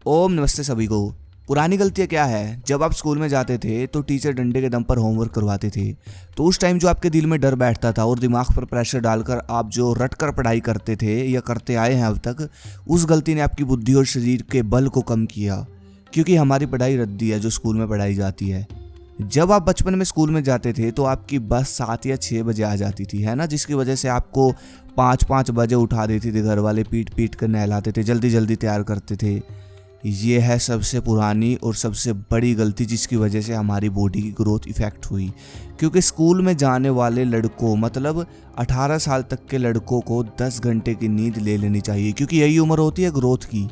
ओम नमस्ते सभी को। पुरानी गलतियाँ क्या है, जब आप स्कूल में जाते थे तो टीचर डंडे के दम पर होमवर्क करवाते थे। तो उस टाइम जो आपके दिल में डर बैठता था और दिमाग पर प्रेशर डालकर आप जो रट कर पढ़ाई करते थे या करते आए हैं अब तक, उस गलती ने आपकी बुद्धि और शरीर के बल को कम किया। क्योंकि हमारी पढ़ाई रद्दी है जो स्कूल में पढ़ाई जाती है। जब आप बचपन में स्कूल में जाते थे तो आपकी बस 7 या 6 बजे आ जाती थी, है ना, जिसकी वजह से आपको 5-5 बजे उठा देती थी। घर वाले पीट पीट कर नहलाते थे, जल्दी जल्दी तैयार करते थे। ये है सबसे पुरानी और सबसे बड़ी गलती जिसकी वजह से हमारी बॉडी की ग्रोथ इफ़ेक्ट हुई। क्योंकि स्कूल में जाने वाले लड़कों मतलब 18 साल तक के लड़कों को 10 घंटे की नींद ले लेनी चाहिए, क्योंकि यही उम्र होती है ग्रोथ की।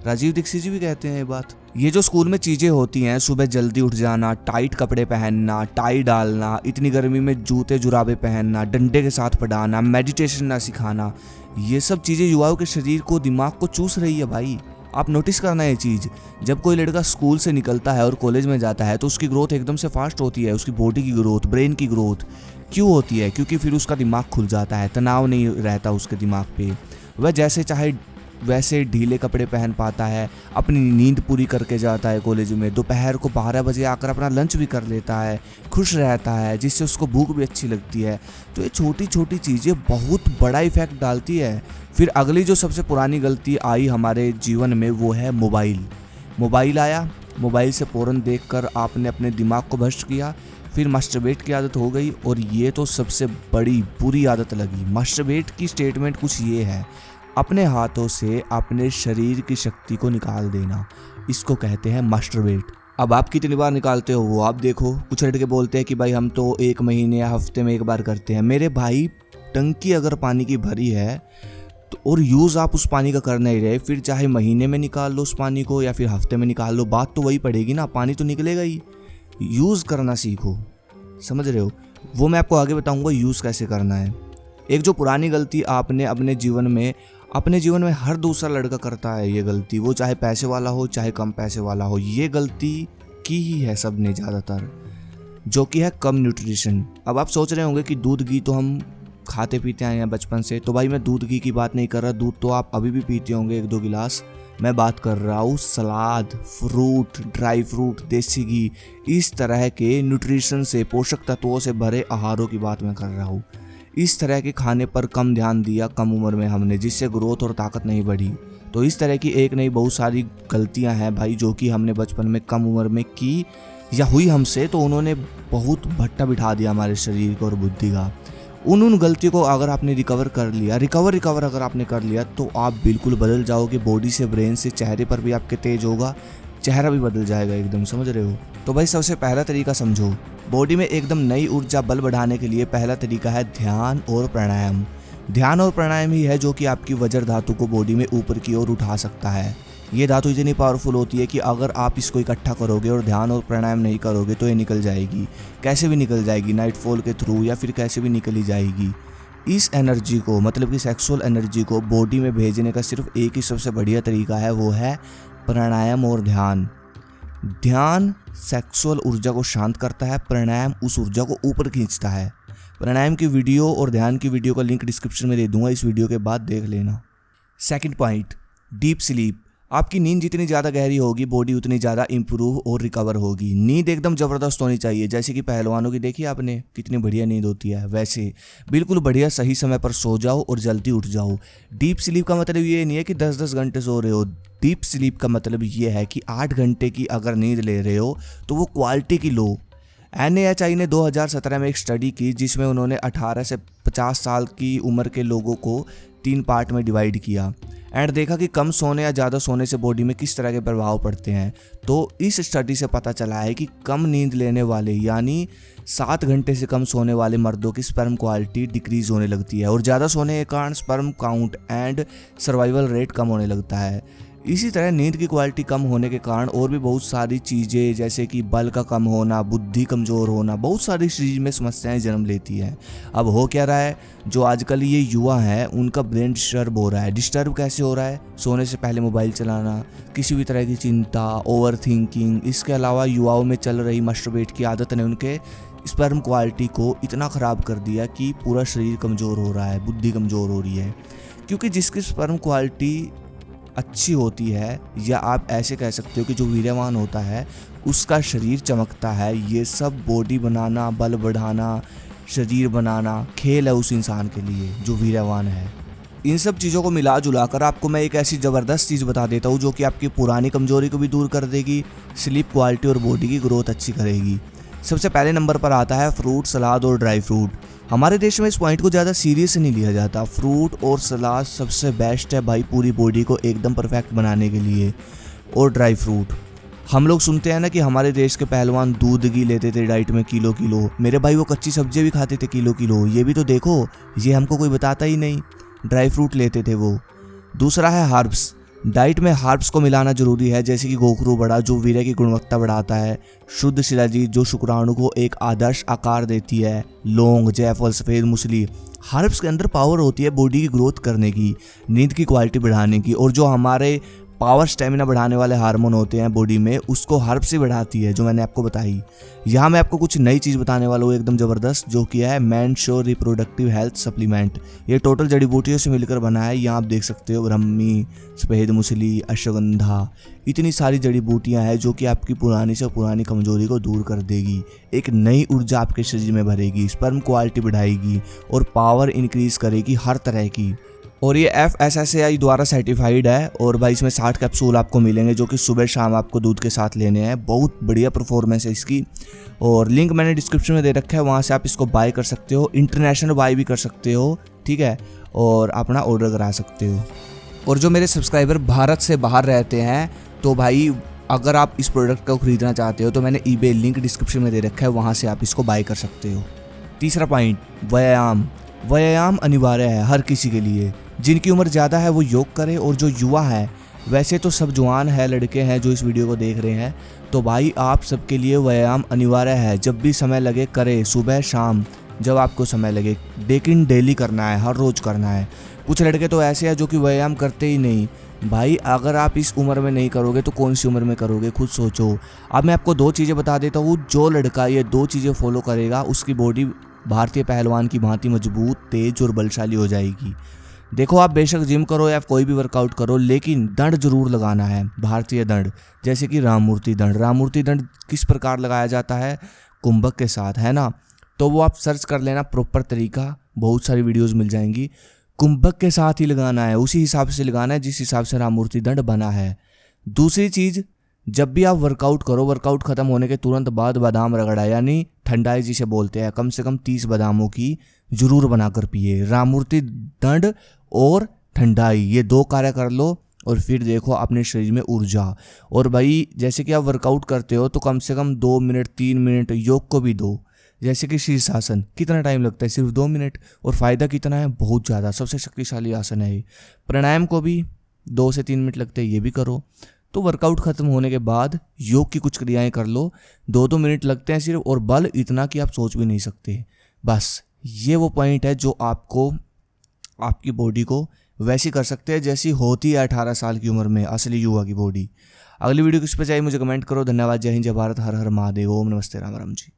राजीव दीक्षित जी भी कहते हैं ये बात। ये जो स्कूल में चीज़ें होती हैं, सुबह जल्दी उठ जाना, टाइट कपड़े पहनना, टाई डालना, इतनी गर्मी में जूते जुराबे पहनना, डंडे के साथ पढ़ाना, मेडिटेशन ना सिखाना, ये सब चीज़ें युवाओं के शरीर को, दिमाग को चूस रही है भाई। आप नोटिस करना ये चीज़। जब कोई लड़का स्कूल से निकलता है और कॉलेज में जाता है तो उसकी ग्रोथ एकदम से फास्ट होती है। उसकी बॉडी की ग्रोथ, ब्रेन की ग्रोथ क्यों होती है? क्योंकि फिर उसका दिमाग खुल जाता है, तनाव नहीं रहता उसके दिमाग पे। वह जैसे चाहे वैसे ढीले कपड़े पहन पाता है, अपनी नींद पूरी करके जाता है कॉलेज में, दोपहर को 12 बजे आकर अपना लंच भी कर लेता है, खुश रहता है, जिससे उसको भूख भी अच्छी लगती है। तो ये छोटी छोटी चीज़ें बहुत बड़ा इफेक्ट डालती है। फिर अगली जो सबसे पुरानी गलती आई हमारे जीवन में वो है मोबाइल। मोबाइल आया, मोबाइल से पोर्न देखकर आपने अपने दिमाग को भ्रष्ट किया, फिर मास्टरबेट की आदत हो गई। और ये तो सबसे बड़ी बुरी आदत लगी। मास्टरबेट की स्टेटमेंट कुछ ये है: अपने हाथों से अपने शरीर की शक्ति को निकाल देना, इसको कहते हैं मास्टरबेट। अब आप कितनी बार निकालते हो वो आप देखो। कुछ लड़के बोलते हैं कि भाई हम तो 1 महीने या हफ्ते में 1 बार करते हैं। मेरे भाई, टंकी अगर पानी की भरी है तो और यूज़ आप उस पानी का कर नहीं रहे, फिर चाहे महीने में निकाल लो उस पानी को या फिर हफ्ते में निकाल लो, बात तो वही पड़ेगी ना, पानी तो निकलेगा ही। यूज़ करना सीखो, समझ रहे हो? वो मैं आपको आगे बताऊंगा यूज़ कैसे करना है। एक जो पुरानी गलती आपने अपने जीवन में हर दूसरा लड़का करता है ये गलती, वो चाहे पैसे वाला हो चाहे कम पैसे वाला हो, ये गलती की ही है सबने ज़्यादातर, जो कि है कम न्यूट्रिशन। अब आप सोच रहे होंगे कि दूध घी तो हम खाते पीते आए हैं बचपन से, तो भाई मैं दूध घी की बात नहीं कर रहा। दूध तो आप अभी भी पीते होंगे 1-2 गिलास। मैं बात कर रहा हूँ सलाद, फ्रूट, ड्राई फ्रूट, देसी घी, इस तरह के न्यूट्रिशन से, पोषक तत्वों से भरे आहारों की बात मैं कर रहा हूँ। इस तरह के खाने पर कम ध्यान दिया कम उम्र में हमने, जिससे ग्रोथ और ताकत नहीं बढ़ी। तो इस तरह की एक नहीं बहुत सारी गलतियां हैं भाई जो कि हमने बचपन में कम उम्र में की या हुई हमसे, तो उन्होंने बहुत भट्टा बिठा दिया हमारे शरीर को और बुद्धि का। उन गलतियों को अगर आपने रिकवर कर लिया, रिकवर अगर आपने कर लिया, तो आप बिल्कुल बदल जाओगे। बॉडी से, ब्रेन से, चेहरे पर भी आपके तेज होगा, चेहरा भी बदल जाएगा एकदम, समझ रहे हो? तो भाई सबसे पहला तरीका समझो। बॉडी में एकदम नई ऊर्जा, बल बढ़ाने के लिए पहला तरीका है ध्यान और प्राणायाम। ध्यान और प्राणायाम ही है जो कि आपकी वज्र धातु को बॉडी में ऊपर की ओर उठा सकता है। ये धातु इतनी पावरफुल होती है कि अगर आप इसको इकट्ठा करोगे और ध्यान और प्राणायाम नहीं करोगे तो ये निकल जाएगी। कैसे भी निकल जाएगी, नाइटफॉल के थ्रू या फिर कैसे भी निकल ही जाएगी। इस एनर्जी को, मतलब कि सेक्सुअल एनर्जी को बॉडी में भेजने का सिर्फ एक ही सबसे बढ़िया तरीका है, वो है प्राणायाम और ध्यान। ध्यान सेक्सुअल ऊर्जा को शांत करता है, प्राणायाम उस ऊर्जा को ऊपर खींचता है। प्राणायाम की वीडियो और ध्यान की वीडियो का लिंक डिस्क्रिप्शन में दे दूंगा, इस वीडियो के बाद देख लेना। Second point, deep sleep. आपकी नींद जितनी ज़्यादा गहरी होगी, बॉडी उतनी ज़्यादा इंप्रूव और रिकवर होगी। नींद एकदम ज़बरदस्त होनी चाहिए, जैसे कि पहलवानों की देखी आपने कितनी बढ़िया नींद होती है, वैसे बिल्कुल बढ़िया सही समय पर सो जाओ और जल्दी उठ जाओ। डीप स्लीप का मतलब ये नहीं है कि 10-10 घंटे सो रहे हो। डीप स्लीप का मतलब ये है कि 8 घंटे की अगर नींद ले रहे हो तो वो क्वालिटी की लो। NIHI ने 2017 में एक स्टडी की जिसमें उन्होंने 18 से 50 साल की उम्र के लोगों को 3 पार्ट में डिवाइड किया एंड देखा कि कम सोने या ज़्यादा सोने से बॉडी में किस तरह के प्रभाव पड़ते हैं। तो इस स्टडी से पता चला है कि कम नींद लेने वाले यानी 7 घंटे से कम सोने वाले मर्दों की स्पर्म क्वालिटी डिक्रीज होने लगती है और ज़्यादा सोने के कारण sperm count and survival rate कम होने लगता है। इसी तरह नींद की क्वालिटी कम होने के कारण और भी बहुत सारी चीज़ें, जैसे कि बल का कम होना, बुद्धि कमज़ोर होना, बहुत सारी शरीर में समस्याएं जन्म लेती हैं। अब हो क्या रहा है, जो आजकल ये युवा हैं उनका ब्रेन डिस्टर्ब हो रहा है। डिस्टर्ब कैसे हो रहा है? सोने से पहले मोबाइल चलाना, किसी भी तरह की चिंता, ओवर थिंकिंग। इसके अलावा युवाओं में चल रही मास्टरबेट की आदत ने उनके स्पर्म क्वालिटी को इतना ख़राब कर दिया कि पूरा शरीर कमज़ोर हो रहा है, बुद्धि कमज़ोर हो रही है। क्योंकि जिसकी स्पर्म क्वालिटी अच्छी होती है, या आप ऐसे कह सकते हो कि जो वीर्यवान होता है उसका शरीर चमकता है। ये सब बॉडी बनाना, बल बढ़ाना, शरीर बनाना खेल है उस इंसान के लिए जो वीर्यवान है। इन सब चीज़ों को मिला जुला कर आपको मैं एक ऐसी ज़बरदस्त चीज़ बता देता हूँ जो कि आपकी पुरानी कमज़ोरी को भी दूर कर देगी, स्लीप क्वालिटी और बॉडी की ग्रोथ अच्छी करेगी। सबसे पहले नंबर पर आता है फ्रूट, सलाद और ड्राई फ्रूट। हमारे देश में इस पॉइंट को ज़्यादा सीरियस नहीं लिया जाता। फ्रूट और सलाद सबसे बेस्ट है भाई पूरी बॉडी को एकदम परफेक्ट बनाने के लिए। और ड्राई फ्रूट, हम लोग सुनते हैं ना कि हमारे देश के पहलवान दूध घी लेते थे डाइट में किलो किलो। मेरे भाई वो कच्ची सब्जियाँ भी खाते थे किलो किलो। ये भी तो देखो, ये हमको कोई बताता ही नहीं। ड्राई फ्रूट लेते थे वो। दूसरा है हर्ब्स। डाइट में हर्ब्स को मिलाना जरूरी है, जैसे कि गोखरू बड़ा जो वीर्य की गुणवत्ता बढ़ाता है, शुद्ध शिलाजीत जो शुक्राणु को एक आदर्श आकार देती है, लौंग, जायफल, सफ़ेद मूसली। हर्ब्स के अंदर पावर होती है बॉडी की ग्रोथ करने की, नींद की क्वालिटी बढ़ाने की, और जो हमारे पावर स्टेमिना बढ़ाने वाले हार्मोन होते हैं बॉडी में उसको हर्ब्स से बढ़ाती है, जो मैंने आपको बताई। यहाँ मैं आपको कुछ नई चीज़ बताने वाला हूँ एकदम ज़बरदस्त, जो कि है man sure reproductive health supplement. ये टोटल जड़ी बूटियों से मिलकर बना है। यहाँ आप देख सकते हो ब्रह्मी, सफ़ेद मूसली, अश्वगंधा, इतनी सारी जड़ी बूटियाँ हैं जो कि आपकी पुरानी से पुरानी कमजोरी को दूर कर देगी, एक नई ऊर्जा आपके शरीर में भरेगी, स्पर्म क्वालिटी बढ़ाएगी और पावर इंक्रीज करेगी हर तरह की। और ये FSSAI द्वारा सर्टिफाइड है। और भाई इसमें 60 कैप्सूल आपको मिलेंगे जो कि सुबह शाम आपको दूध के साथ लेने हैं। बहुत बढ़िया परफॉर्मेंस है इसकी, और लिंक मैंने डिस्क्रिप्शन में दे रखा है, वहाँ से आप इसको बाय कर सकते हो। इंटरनेशनल बाय भी कर सकते हो, ठीक है, और अपना ऑर्डर करा सकते हो। और जो मेरे सब्सक्राइबर भारत से बाहर रहते हैं, तो भाई अगर आप इस प्रोडक्ट को ख़रीदना चाहते हो तो मैंने eBay लिंक डिस्क्रिप्शन में दे रखा है, वहाँ से आप इसको बाय कर सकते हो। तीसरा पॉइंट, व्यायाम। व्यायाम अनिवार्य है हर किसी के लिए। जिनकी उम्र ज़्यादा है वो योग करे, और जो युवा है, वैसे तो सब जवान है, लड़के हैं जो इस वीडियो को देख रहे हैं, तो भाई आप सबके लिए व्यायाम अनिवार्य है। जब भी समय लगे करे, सुबह शाम जब आपको समय लगे, लेकिन डेली करना है, हर रोज़ करना है। कुछ लड़के तो ऐसे हैं जो कि व्यायाम करते ही नहीं। भाई अगर आप इस उम्र में नहीं करोगे तो कौन सी उम्र में करोगे, खुद सोचो। अब मैं आपको 2 चीज़ें बता देता हूँ, जो लड़का ये 2 चीज़ें फॉलो करेगा उसकी बॉडी भारतीय पहलवान की भांति मजबूत, तेज और बलशाली हो जाएगी। देखो आप बेशक जिम करो या कोई भी वर्कआउट करो, लेकिन दंड जरूर लगाना है, भारतीय दंड, जैसे कि राममूर्ति दंड। राममूर्ति दंड किस प्रकार लगाया जाता है, कुंभक के साथ, है ना। तो वो आप सर्च कर लेना प्रॉपर तरीका, बहुत सारी वीडियोस मिल जाएंगी। कुंभक के साथ ही लगाना है, उसी हिसाब से लगाना है जिस हिसाब से राममूर्ति दंड बना है। दूसरी चीज़, जब भी आप वर्कआउट करो, वर्कआउट खत्म होने के तुरंत बाद बादाम रगड़ा, यानी ठंडाई जिसे बोलते हैं, कम से कम 30 बादामों की जरूर बनाकर पिए। राममूर्ति दंड और ठंडाई, ये 2 कार्य कर लो और फिर देखो अपने शरीर में ऊर्जा। और भाई जैसे कि आप वर्कआउट करते हो तो कम से कम 2 मिनट 3 मिनट योग को भी दो। जैसे कि शीर्षासन, कितना टाइम लगता है, सिर्फ 2 मिनट, और फ़ायदा कितना है, बहुत ज़्यादा, सबसे शक्तिशाली आसन है ये। प्राणायाम को भी 2 से 3 मिनट लगते हैं, ये भी करो। तो वर्कआउट खत्म होने के बाद योग की कुछ क्रियाएं कर लो, 2-2 मिनट लगते हैं सिर्फ, और बल इतना कि आप सोच भी नहीं सकते। बस ये वो पॉइंट है जो आपको आपकी बॉडी को वैसी कर सकते हैं जैसी होती है 18 साल की उम्र में असली युवा की बॉडी। अगली वीडियो किस पे चाहिए मुझे कमेंट करो। धन्यवाद। जय हिंद, जय भारत, हर हर महादेव, ओम नमस्ते राम राम जी।